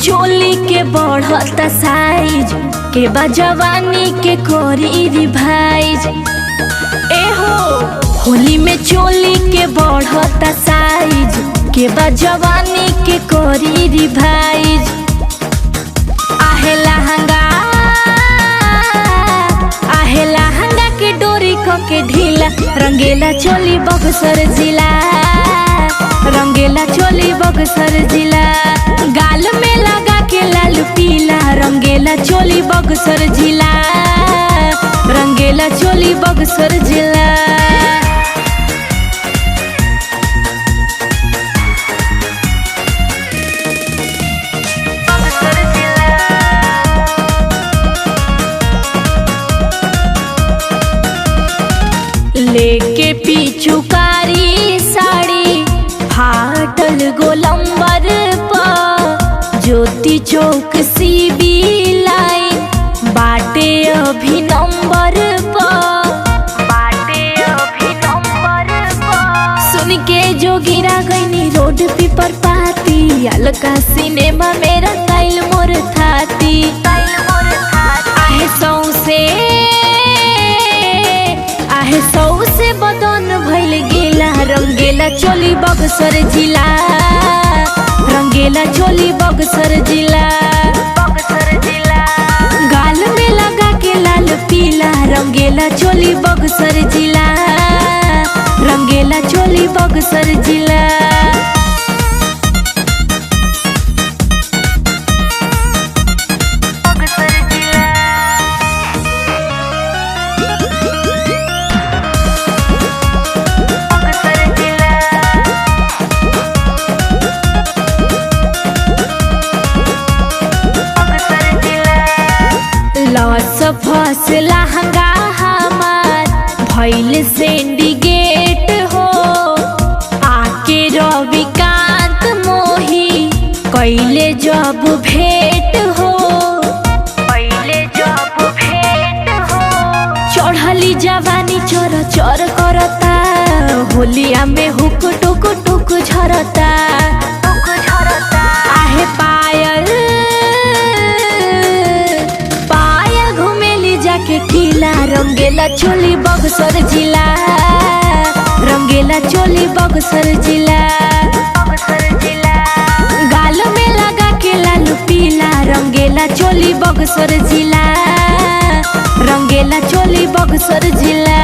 चोली के बढ़ता साइज के बा जवानी के कोरी रिवाइज। ए हो होली में चोली के बढ़ता साइज के बा जवानी के कोरी रिवाइज। आहे लहंगा के डोरी के ढीला रंगेला चोली बक्सर जिला, रंगेला चोली बक्सर जिला। गाल में लगा के लाल पीला रंगेला चोली बक्सर जिला, रंगेला चोली बक्सर जिला। लेके पिचुकारी साड़ी फाटल गोलंबर पर ज्योति चौक सीबी लाइन बाटे अभी नंबर सुन के जो गिरा गईनी रोड पेपर पाती अलका सिनेमा मेरा टाइल मोर थाती। आहे सौ से बदन भइल गेला रंगेला चोली बक्सर जिला, रंगेला चोली बक्सर जिला। गाल में लगा के लाल पीला रंगेला चोली बक्सर जिला, रंगेला चोली बक्सर जिला। लॉस फस लहंगा हमार भइल सिंडिकेट हो। आके रविकांत मोही कैले जब भेंट हो, चढ़ली जवानी चर चर करता होलिया में हुक टुक टुक झरता। आहे के किला रंगेला चोली बक्सर जिला, रंगेला चोली बक्सर जिला। गाल में लगा के लाल पीला रंगेला चोली बक्सर जिला, रंगेला चोली बक्सर जिला।